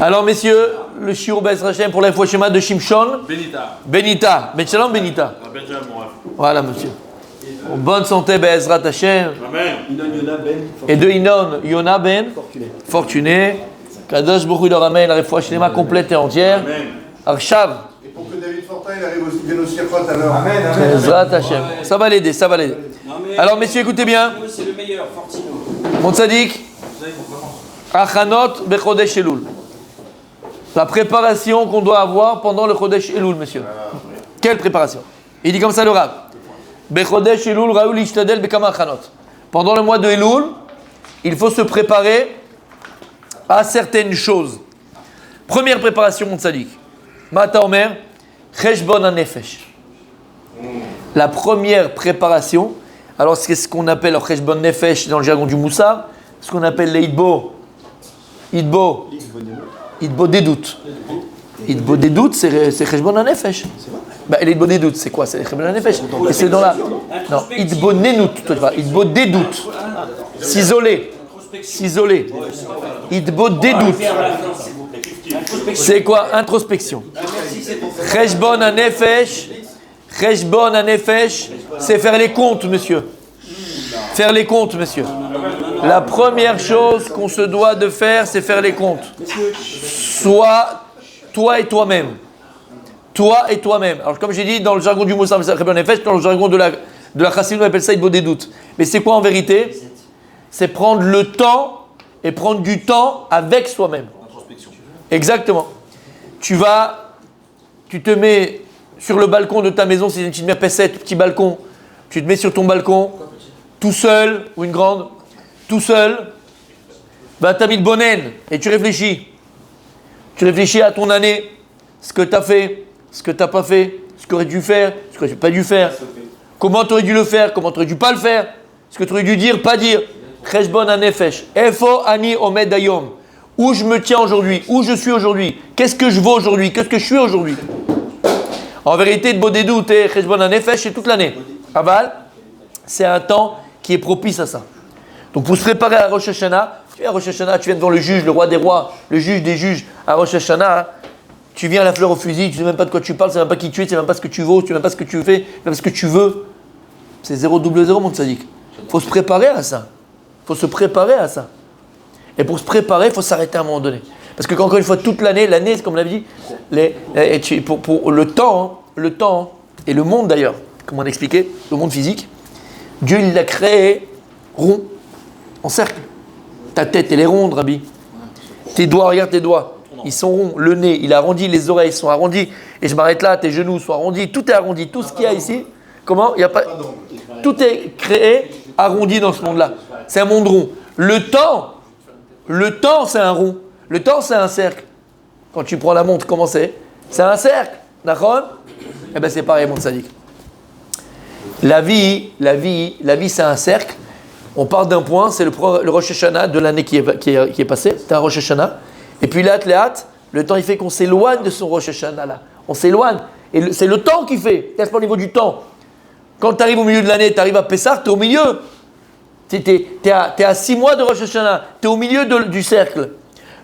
Alors, messieurs, le shiur Be'ezrat Hashem pour la fois schéma de Shimshon. Benita. Ben Shalom Benita. Voilà, monsieur. En bonne santé, Be'ezrat Hashem. Amen. Et de Inon, Yona Ben. Fortuné. Kadosh Baruch Hu leur ramène la fois schéma complète et entière. Arshav. Et pour que David Fortin il arrive vienne aussi à l'heure. Amen. Be'ezrat Hashem. Ça va l'aider, ça va l'aider. Alors, messieurs, écoutez bien. C'est le meilleur, Fortino. Mon tzaddik. Achanot Bechodesh Elul. La préparation qu'on doit avoir pendant le Chodesh Elul, monsieur. Quelle préparation? Il dit comme ça le Rav. Bechodesh Elul Raoul Ishtadel Bekama Achanot. Pendant le mois de Elul, il faut se préparer à certaines choses. Première préparation, mon tzaddik. Mata Omer, Cheshbon HaNefesh. La première préparation, alors c'est ce qu'on appelle le Cheshbon Nefesh dans le jargon du Moussar, ce qu'on appelle les Idbo des doutes. Idbo des doutes, c'est Cheshbon HaNefesh. Bah, l'Idbo des doutes, c'est quoi? C'est Cheshbon HaNefesh. Et c'est dans la. Non, Idbo Nenout, toi tu vois. Idbo des doutes. S'isoler. Idbo des doutes. C'est quoi? Introspection. Cheshbon HaNefesh, c'est faire les comptes, monsieur. Faire les comptes, monsieur. La première chose qu'on se doit de faire, c'est faire les comptes. Soit toi et toi-même. Toi et toi-même. Alors, comme j'ai dit, dans le jargon du Moussam, c'est Cheshbon HaNefesh, dans le jargon de la Chassidut, on appelle ça Idbo des doutes. Mais c'est quoi en vérité? C'est prendre le temps et prendre du temps avec soi-même. Exactement. Tu te mets sur le balcon de ta maison, si tu te mets à P7, petit balcon, tu te mets sur ton balcon, tout seul, ou une grande, tout seul, bah tu as mis le bonnen et tu réfléchis. Tu réfléchis à ton année, ce que tu as fait, ce que tu n'as pas fait, ce que tu aurais dû faire, ce que tu n'aurais pas dû faire, comment tu aurais dû le faire, comment tu aurais dû pas le faire, ce que tu aurais dû dire, pas dire. Cheshbon HaNefesh. Efo ani omed hayom. Où je me tiens aujourd'hui, où je suis aujourd'hui, qu'est-ce que je vaux aujourd'hui, qu'est-ce que je suis aujourd'hui. En vérité, de Bodedou et Cheshbon HaNefesh, c'est toute l'année. Aval, c'est un temps qui est propice à ça. Donc pour se préparer à Rosh Hashanah, tu viens à Rosh Hashanah, tu viens devant le juge, le roi des rois, le juge des juges. À Rosh Hashanah, tu viens à la fleur au fusil, tu ne sais même pas de quoi tu parles, tu ne sais même pas qui tu es, tu ne sais même pas ce que tu vaux, tu ne sais même pas ce que tu fais, tu ne sais même pas ce que tu veux. C'est 0 0 mon tzaddik. Il faut se préparer à ça. Il faut se préparer à ça. Et pour se préparer, il faut s'arrêter à un moment donné. Parce que encore une fois, toute l'année, comme on l'a dit, pour le temps et le monde d'ailleurs, comme on a expliqué, le monde physique, Dieu il l'a créé rond, en cercle. Ta tête elle est ronde, Rabbi. Tes doigts, regarde tes doigts, ils sont ronds. Le nez, il est arrondi, les oreilles sont arrondies. Et je m'arrête là, tes genoux sont arrondis, tout est arrondi, tout ce qu'il y a ici. Comment? Il y a pas. Tout est créé arrondi dans ce monde-là. C'est un monde rond. Le temps, c'est un rond. Le temps, c'est un cercle. Quand tu prends la montre, comment c'est? C'est un cercle. D'accord? Eh bien, c'est pareil, mon tzaddik. La vie, c'est un cercle. On part d'un point, c'est le Rosh Hashanah de l'année qui est passée. C'est un Rosh Hashanah. Et puis là, le temps, il fait qu'on s'éloigne de son Rosh Hashanah là. On s'éloigne. Et c'est le temps qui fait. C'est pas au niveau du temps. Quand tu arrives au milieu de l'année, tu arrives à Pessah, tu es au milieu. T'es à 6 mois de Rosh Hashanah, tu es au milieu du cercle.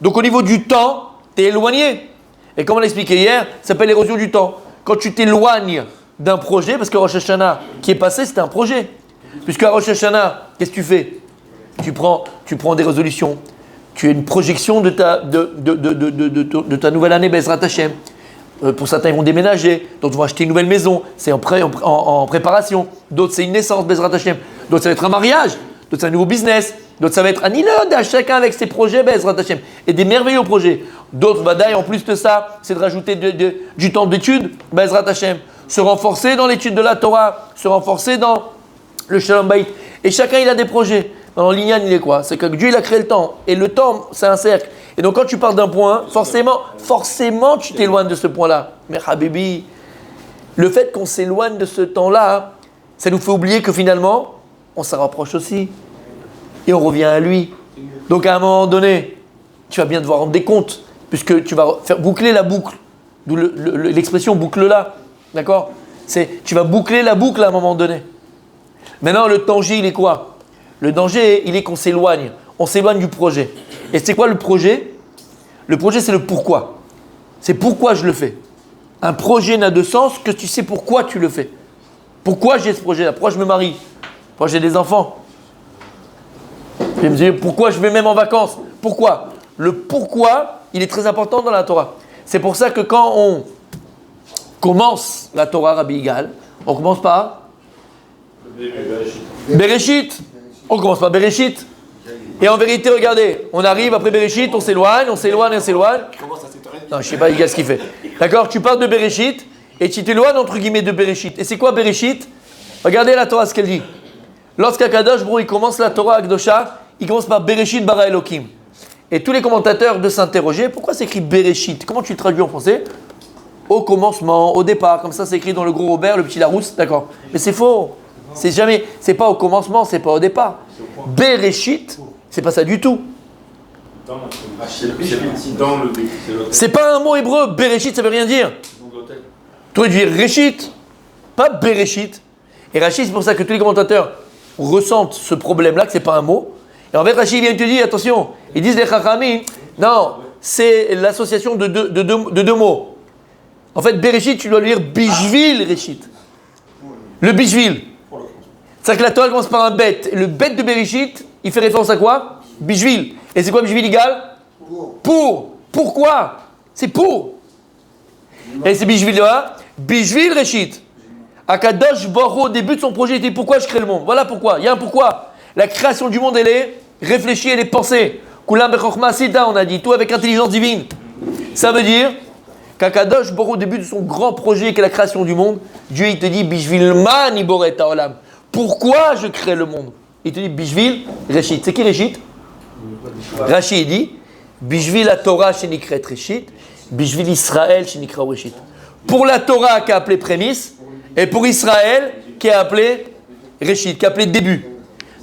Donc au niveau du temps, tu es éloigné. Et comme on l'a expliqué hier, ça s'appelle l'érosion du temps. Quand tu t'éloignes d'un projet, parce que Rosh Hashanah qui est passé, c'était un projet. Puisqu'à Rosh Hashanah, qu'est-ce que tu fais? Tu prends des résolutions. Tu as une projection de ta nouvelle année, Be'ezrat Hashem. Pour certains, ils vont déménager. D'autres vont acheter une nouvelle maison. C'est en préparation. D'autres, c'est une naissance, Be'ezrat Hashem. D'autres, ça va être un mariage. D'autres, c'est un nouveau business. D'autres, ça va être un ilod, chacun avec ses projets, Be'ezrat Hashem. Et des merveilleux projets. D'autres, badaï, en plus de ça, c'est de rajouter du temps d'études, Be'ezrat Hashem. Se renforcer dans l'étude de la Torah. Se renforcer dans le Shalom Bayit. Et chacun, il a des projets. Dans l'Inyan, il est quoi? C'est que Dieu, il a créé le temps. Et le temps, c'est un cercle. Et donc, quand tu pars d'un point, forcément, tu t'éloignes de ce point-là. Mais Habibi, le fait qu'on s'éloigne de ce temps-là, ça nous fait oublier que finalement, on s'en rapproche aussi. Et on revient à lui. Donc, à un moment donné, tu vas bien devoir rendre des comptes, puisque tu vas faire boucler la boucle. D'où l'expression boucle-là. D'accord? Tu vas boucler la boucle à un moment donné. Maintenant, le danger, il est quoi? Le danger, il est qu'on s'éloigne. On s'éloigne du projet. Et c'est quoi le projet? Le projet, c'est le pourquoi. C'est pourquoi je le fais. Un projet n'a de sens que tu sais pourquoi tu le fais. Pourquoi j'ai ce projet-là? Pourquoi je me marie? Pourquoi j'ai des enfants? Je vais me dire pourquoi je vais même en vacances? Pourquoi? Le pourquoi, il est très important dans la Torah. C'est pour ça que quand on commence la Torah Rabbi Yigal, on commence par Bereshit. On commence par Bereshit. Et en vérité, regardez, on arrive après Bereshit, on s'éloigne. Non, je ne sais pas, Yigal, ce qu'il fait. D'accord? Tu parles de Bereshit et tu t'éloignes entre guillemets de Bereshit. Et c'est quoi Bereshit? Regardez la Torah, ce qu'elle dit. Lorsqu'Akadosh Baruch Hu, il commence la Torah Akdosha, il commence par Bereshit bara Elokim. Et tous les commentateurs de s'interroger, pourquoi c'est écrit Bereshit? Comment tu le traduis en français? Au commencement, au départ, comme ça c'est écrit dans le gros Robert, le petit Larousse, d'accord. Mais c'est faux. C'est pas au commencement, c'est pas au départ. Bereshit, c'est pas ça du tout. C'est pas un mot hébreu, Bereshit, ça veut rien dire. Tu aurais dû dire Reshit, pas Bereshit. Et Rachid, c'est pour ça que tous les commentateurs ressentent ce problème-là, que c'est pas un mot. Et en fait, Rachid vient te dire, attention, ils disent les Chachamim, non, c'est l'association de deux mots. En fait, Bereshit, tu dois lire Bishvil Reshit. Le Bishvil. C'est-à-dire que la Torah commence par un bet. Et le bet de Bereshit, il fait référence à quoi? Bishvil. Et c'est quoi Bishvil égal? Pour. Pourquoi? C'est pour. Et c'est Bishvil là. Bishvil Reshit. Akadosh Baruch Hu, au début de son projet, il dit pourquoi je crée le monde. Voilà pourquoi. Il y a un pourquoi. La création du monde, elle est réfléchie, elle est pensée. Kulam bechokma sida, on a dit, tout avec intelligence divine. Ça veut dire qu'Akadosh Baruch Hu, au début de son grand projet, qui est la création du monde, Dieu, il te dit Bishvil man iboret haolam. Pourquoi je crée le monde? Il te dit Bishvil Reshit. C'est qui Reshit? Rachid dit Bishvil la Torah shenikret Reshit, Bishvil Israël shenikra Reshit. Pour la Torah qui est appelée prémisse, et pour Israël qui est appelé Reshit, qui est appelé début.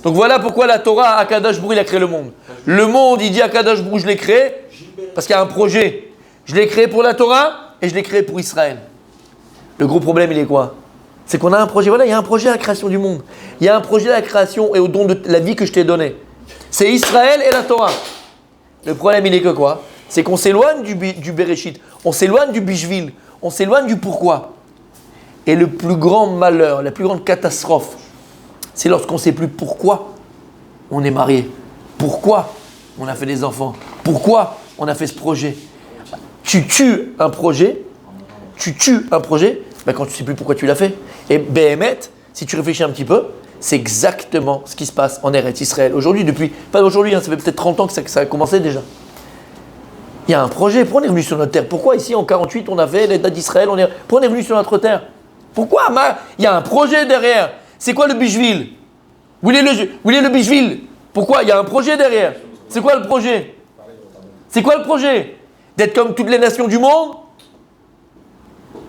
Donc voilà pourquoi la Torah, Akadosh Baruch Hu, il a créé le monde. Le monde, il dit Akadosh Baruch Hu, je l'ai créé parce qu'il y a un projet. Je l'ai créé pour la Torah et je l'ai créé pour Israël. Le gros problème, il est quoi? C'est qu'on a un projet. Voilà, il y a un projet à la création du monde. Il y a un projet à la création et au don de la vie que je t'ai donné. C'est Israël et la Torah. Le problème, il est que quoi? C'est qu'on s'éloigne du Bereshit. On s'éloigne du Bishvil. On s'éloigne du pourquoi. Et le plus grand malheur, la plus grande catastrophe, c'est lorsqu'on ne sait plus pourquoi on est marié. Pourquoi on a fait des enfants. Pourquoi on a fait ce projet. Tu tues un projet quand tu ne sais plus pourquoi tu l'as fait. Et Béhémet, si tu réfléchis un petit peu, c'est exactement ce qui se passe en Eretz Israël. Aujourd'hui, pas aujourd'hui, ça fait peut-être 30 ans que ça a commencé déjà. Il y a un projet. Pourquoi on est venu sur notre terre? Pourquoi ici en 48 on a fait l'État d'Israël? Pourquoi on est venu sur notre terre? Pourquoi? Il y a un projet derrière. C'est quoi le Bishvil? Où est le Bishvil? Pourquoi? Il y a un projet derrière. C'est quoi le projet? C'est quoi le projet? D'être comme toutes les nations du monde?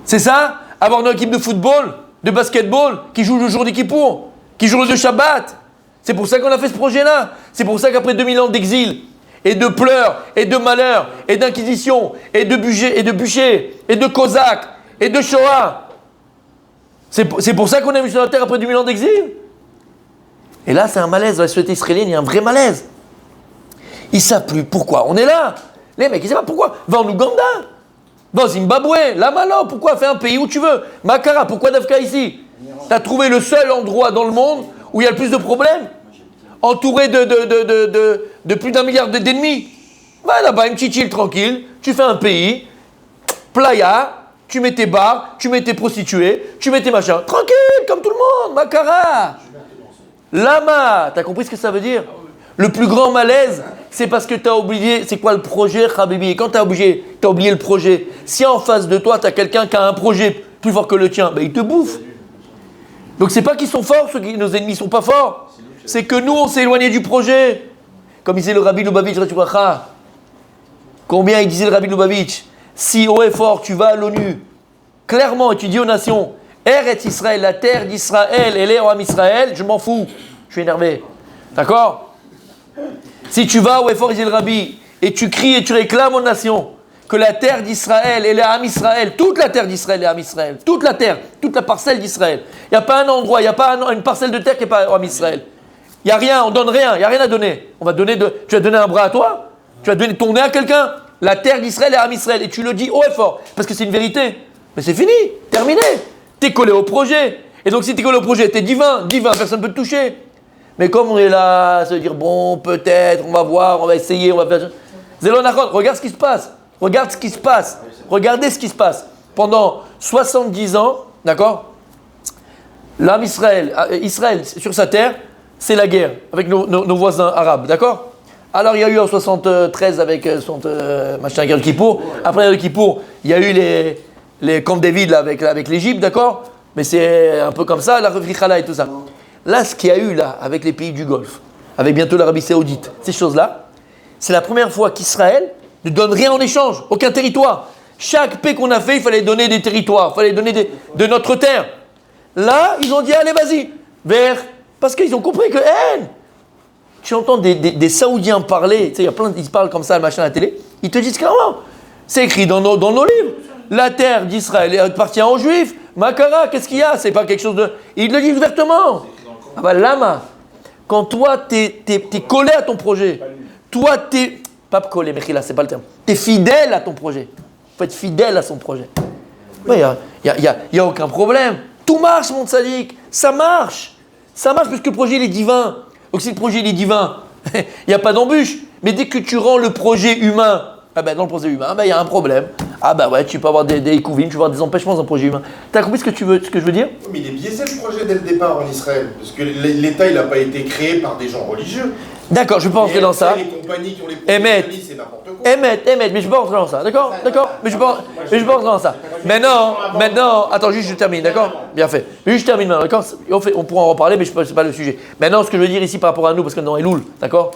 C'est ça? Avoir une équipe de football, de basketball, qui joue le jour des Kippour, qui joue le de Shabbat. C'est pour ça qu'on a fait ce projet-là. C'est pour ça qu'après 2000 ans d'exil, et de pleurs, et de malheurs, et d'inquisition, et de bûchers, et de Cosaques, et de Shoah. C'est pour ça qu'on est venu sur la terre après 2000 ans d'exil. Et là, c'est un malaise. Dans la société israélienne, il y a un vrai malaise. Ils ne savent plus pourquoi on est là. Les mecs, ils ne savent pas pourquoi. Va en Ouganda, va au Zimbabwe, là, Malo, pourquoi? Fais un pays où tu veux. Makara, pourquoi Dafka ici? Tu as trouvé le seul endroit dans le monde où il y a le plus de problèmes, entouré de plus d'1 milliard d'ennemis. Va là-bas, une petite île tranquille, tu fais un pays, playa, tu mets tes bars, tu mets tes prostituées, tu mets tes machins. Tranquille, comme tout le monde, Makara. Lama, t'as compris ce que ça veut dire? Le plus grand malaise, c'est parce que tu as oublié, c'est quoi le projet, Habibi? Et quand tu as oublié le projet, si en face de toi, tu as quelqu'un qui a un projet plus fort que le tien, ben il te bouffe. Donc c'est pas qu'ils sont forts, nos ennemis sont pas forts. C'est que nous, on s'est éloigné du projet. Comme disait le Rabbi Lubavitch, combien il disait le Rabbi Lubavitch? Si haut et fort, tu vas à l'ONU, clairement, et tu dis aux nations, Eretz Israël, la terre d'Israël, et les rois d'Israël, je m'en fous, je suis énervé. D'accord? Si tu vas au effort, il dit le Rabbi, et tu cries et tu réclames aux nations que la terre d'Israël et les Ham Israël, toute la terre d'Israël et Ham Israël, toute la terre, toute la parcelle d'Israël, il n'y a pas un endroit, il n'y a pas une parcelle de terre qui n'est pas Ham Israël. Il n'y a rien, on donne rien, il n'y a rien à donner. Tu vas donner un bras à toi? Tu vas donner ton nez à quelqu'un? la terre d'Israël et Am Israël. Et tu le dis haut et fort, parce que c'est une vérité. Mais c'est fini, terminé. T'es collé au projet. Et donc si t'es collé au projet, t'es divin, personne ne peut te toucher. Mais comme on est là, ça veut dire bon, peut-être, on va voir, on va essayer, on va faire... Zélonachon, regarde ce qui se passe. Regarde ce qui se passe. Regardez ce qui se passe. Pendant 70 ans, d'accord, l'âme Israël, sur sa terre, c'est la guerre avec nos voisins arabes, d'accord? Alors il y a eu en 73 avec machin Yom Kippour. Après Yom Kippour, il y a eu les camps David là, avec l'Égypte, d'accord? Mais c'est un peu comme ça, la Riflichala et tout ça. Là, ce qu'il y a eu là, avec les pays du Golfe, avec bientôt l'Arabie Saoudite, ces choses-là, c'est la première fois qu'Israël ne donne rien en échange, aucun territoire. Chaque paix qu'on a fait, il fallait donner des territoires, il fallait donner de notre terre. Là, ils ont dit, allez, vas-y, parce qu'ils ont compris que, tu entends des Saoudiens parler, tu sais, il y a plein, ils parlent comme ça, le machin à la télé, ils te disent clairement, c'est écrit dans nos livres, la terre d'Israël appartient aux Juifs, Makara, qu'est-ce qu'il y a? C'est pas quelque chose de... Ils le disent ouvertement. Ah bah, lama, quand toi, t'es collé à ton projet, toi, t'es... Pas collé, Mechila, c'est pas le terme. T'es fidèle à ton projet. Il faut être fidèle à son projet. Il n'y a aucun problème. Tout marche, mon tzaddik. Ça marche. Ça marche parce que le projet, il est divin. Donc si le projet, il est divin, il n'y a pas d'embûche. Mais dès que tu rends le projet humain, dans le projet humain, il y a un problème. Tu peux avoir des couvines, tu peux avoir des empêchements dans le projet humain. Tu as compris ce que je veux dire? Mais il est biaisé le projet dès le départ en Israël. Parce que l'État, il n'a pas été créé par des gens religieux. D'accord, je ne vais pas rentrer dans ça. Les compagnies qui ont les projets, c'est n'importe quoi. Mais je ne vais pas rentrer dans ça, d'accord? Mais je ne vais pas rentrer dans ça. Maintenant, attends, juste je termine, d'accord? Bien fait. Juste je termine maintenant, d'accord? On pourra en reparler, mais ce n'est pas le sujet. Maintenant, ce que je veux dire ici par rapport à nous, parce que dans Elul, d'accord?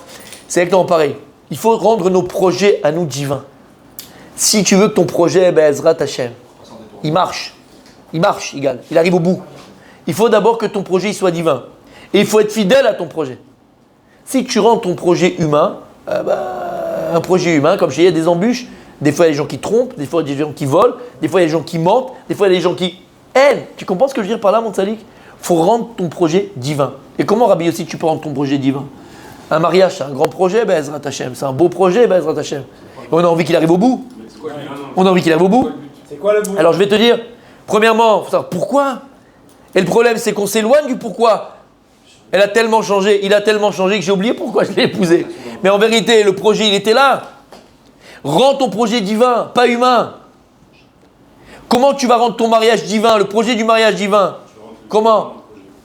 C'est exactement pareil. Il faut rendre nos projets à nous divins. Si tu veux que ton projet, Ezrat Hashem, il marche, il arrive au bout. Il faut d'abord que ton projet il soit divin. Et il faut être fidèle à ton projet. Si tu rends ton projet humain, un projet humain, comme je dis, il y a des embûches. Des fois, il y a des gens qui trompent, des fois, il y a des gens qui volent, des fois, il y a des gens qui mentent, des fois, il y a des gens qui hainent. Tu comprends ce que je veux dire par là, mon tzaddik? Il faut rendre ton projet divin. Et comment, Rabbi Yossi, tu peux rendre ton projet divin? Un mariage, c'est un grand projet, Ezrat Hashem. C'est un beau projet, Ezrat Hashem. On a envie qu'il arrive au bout. C'est quoi le bout? Alors, je vais te dire, premièrement, il faut savoir pourquoi. Et le problème, c'est qu'on s'éloigne du pourquoi. Il a tellement changé que j'ai oublié pourquoi je l'ai épousé. Mais en vérité, le projet, il était là. Rends ton projet divin, pas humain. Comment tu vas rendre ton mariage divin, le projet du mariage divin? Comment?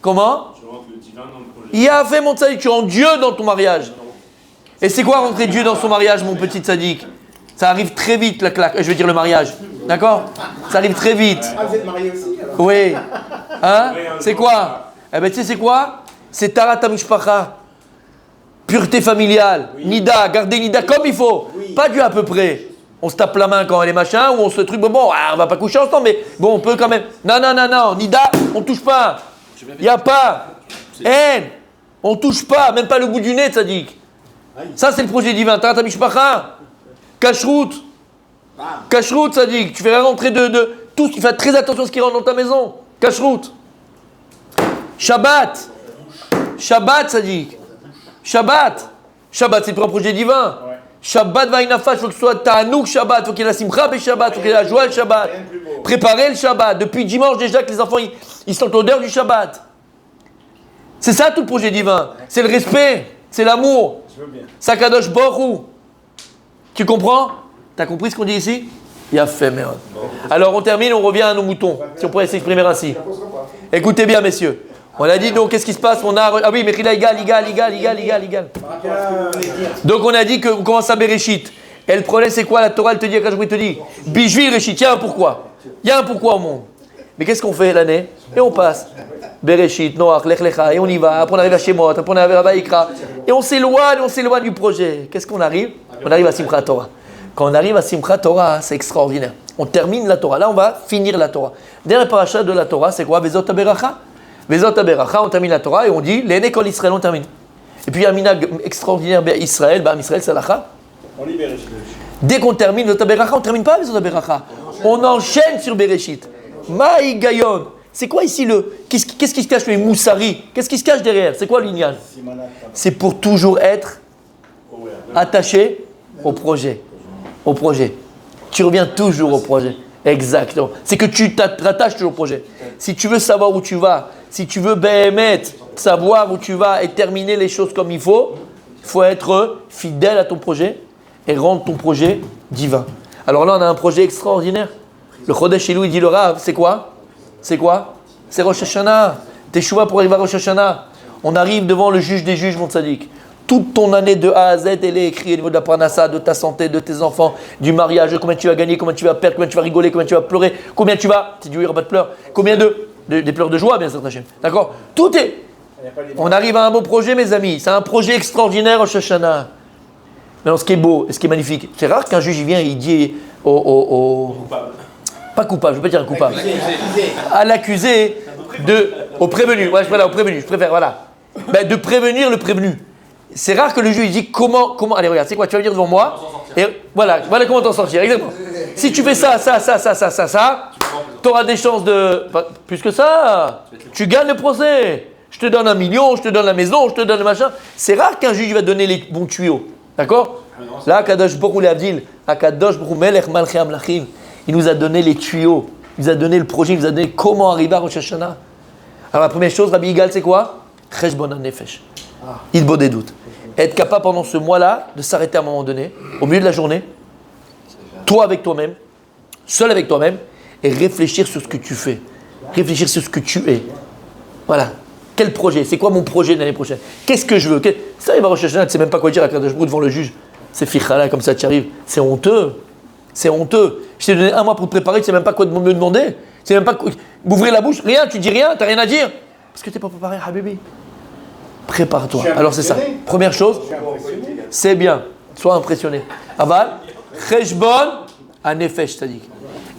Tu rentres le divin dans le projet. Il a fait mon tzaddik, tu rends Dieu dans ton mariage. Et c'est quoi rentrer Dieu dans son mariage, mon petit tzaddik? Ça arrive très vite, la claque. Je veux dire le mariage. D'accord? Ça arrive très vite. Vous êtes mariés aussi alors? Oui. Hein? C'est quoi? Tu sais, c'est quoi? C'est Tarat HaMishpacha. Pureté familiale. Oui. Nida, garder Nida comme il faut. Oui. Pas du à peu près. On se tape la main quand elle est machin, ou on se truc, on va pas coucher ensemble, mais bon, on peut quand même. Non. Nida, on touche pas. Il n'y a pas. Haine. On touche pas, même pas le bout du nez, tzaddik. Ça, c'est le projet divin. Tarat HaMishpacha. Kashrut, ça dit, tu fais rentrer de tout, tu fais très attention à ce qui rentre dans ta maison. Kashrut. Shabbat, ça dit. Shabbat, c'est le projet divin. Ouais. Shabbat vaïnafash, il faut que ce soit ta'anouk Shabbat, il faut qu'il y ait la simcha et Shabbat, il faut qu'il y ait la joie le Shabbat. Préparer le Shabbat. Depuis dimanche déjà que les enfants, ils sentent l'odeur du Shabbat. C'est ça tout le projet divin. C'est le respect, c'est l'amour. Sakadosh Borou. Tu comprends? Tu as compris ce qu'on dit ici? Il a fait, merde. Alors on termine, on revient à nos moutons, si on pourrait s'exprimer ainsi. Écoutez bien, messieurs. On a dit donc, qu'est-ce qui se passe? Ah oui, mais il a égal. Donc on a dit qu'on commence à Bereshit. Et le problème, c'est quoi? La Torah, elle te dit, quand je te dis, Bijvil Reshit, il y a un pourquoi. Il y a un pourquoi au monde. Mais qu'est-ce qu'on fait l'année? Et on passe. Bereshit, Noach, Lech Lecha, et on y va. Après on arrive à Shemot, après on arrive à Vaïkra. Et on s'éloigne du projet. Qu'est-ce qu'on arrive? On arrive à Simchat Torah. Quand on arrive à Simchat Torah, c'est extraordinaire. On termine la Torah. Là, on va finir la Torah. Dernière paracha de la Torah, c'est quoi? Vezot HaBeracha. On termine la Torah et on dit, l'Ené Kol Israël, on termine. Et puis il y a un minag extraordinaire, Israël, c'est l'Acha. On lit Bereshit. Dès qu'on termine Vezot HaBeracha, on ne termine pas Vezot HaBeracha. On enchaîne sur Bereshit. Maï Gayon. C'est quoi ici qu'est-ce qui se cache le Moussari? Qu'est-ce qui se cache derrière? C'est quoi l'Inyan? C'est pour toujours être attaché au projet. au projet. Tu reviens toujours au projet. Exactement. C'est que tu t'attaches toujours au projet. Si tu veux savoir où tu vas, si tu veux savoir où tu vas et terminer les choses comme il faut être fidèle à ton projet et rendre ton projet divin. Alors là, on a un projet extraordinaire. Le Chodesh Elul, il dit le Rav, c'est quoi? C'est Rosh Hashanah. Teshuva pour arriver à Rosh Hashanah. On arrive devant le juge des juges, mon tzaddik. Toute ton année de A à Z, elle est écrite au niveau de la parnassa, de ta santé, de tes enfants, du mariage, combien tu vas gagner, combien tu vas perdre, combien tu vas rigoler, combien tu vas pleurer, combien tu vas, si Dieu il n'y aura pas de pleurs, combien des pleurs de joie, bien sûr, d'accord? Tout est. On arrive à un beau projet, mes amis. C'est un projet extraordinaire, Rosh Hashanah. Maintenant, ce qui est beau et ce qui est magnifique, c'est rare qu'un juge il vient et il dit pas coupable, je ne veux pas dire coupable, à l'accusé au prévenu. Ouais, au prévenu, je préfère, voilà. De prévenir le prévenu. C'est rare que le juge dit comment. Allez, regarde, c'est quoi? Tu vas venir devant moi et voilà comment t'en sortir. Exactement. Si tu fais ça, tu auras des chances de. Plus que ça, tu gagnes le procès. Je te donne 1 million, je te donne la maison, je te donne le machin. C'est rare qu'un juge va donner les bons tuyaux. D'accord? Là, Kadosh Baruch Hu Abdil, Kadosh Baruch Hu Melech Malchei Amlachim, il nous a donné les tuyaux, il nous a donné le projet, il nous a donné comment arriver à Rosh Hashanah. Alors la première chose, Rabbi Yigal, c'est quoi? Cheshbon HaNefesh. Il vaut des doutes. Être capable pendant ce mois-là de s'arrêter à un moment donné, au milieu de la journée, toi avec toi-même, seul avec toi-même, et réfléchir sur ce que tu fais. Réfléchir sur ce que tu es. Voilà. Quel projet? C'est quoi mon projet de l'année prochaine? Qu'est-ce que je veux? Ça, il va rechercher, tu ne sais même pas quoi dire à Kadosh Baruch Hu devant le juge. C'est fichala, comme ça tu arrives. C'est honteux. C'est honteux. Je t'ai donné 1 mois pour te préparer, tu ne sais même pas quoi me demander. Tu sais même pas quoi. M'ouvrir la bouche, rien, tu dis rien, tu n'as rien à dire. Parce que tu n'es pas préparé, Habibi. Prépare-toi. Alors c'est ça. Première chose, c'est bien. Sois impressionné. Aval, Cheshbon HaNefesh, c'est-à-dire.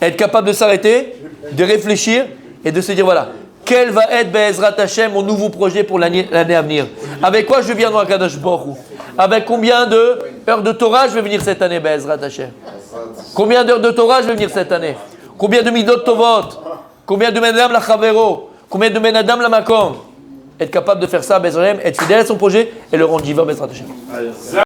Être capable de s'arrêter, de réfléchir et de se dire voilà. Quel va être Be'ezrat Hashem, mon nouveau projet pour l'année à venir? Avec quoi je viens dans Kadosh Baruch Hu? Avec combien de heures de Torah je vais venir cette année, Be'ezrat Hashem? Combien d'heures de Torah je vais venir cette année? Combien de midot tovot? Combien de menadam la chavero? Combien de menadam la makom? Être capable de faire ça, Be'ezrat Hashem, être fidèle à son projet et le rendre divin, Be'ezrat Hashem.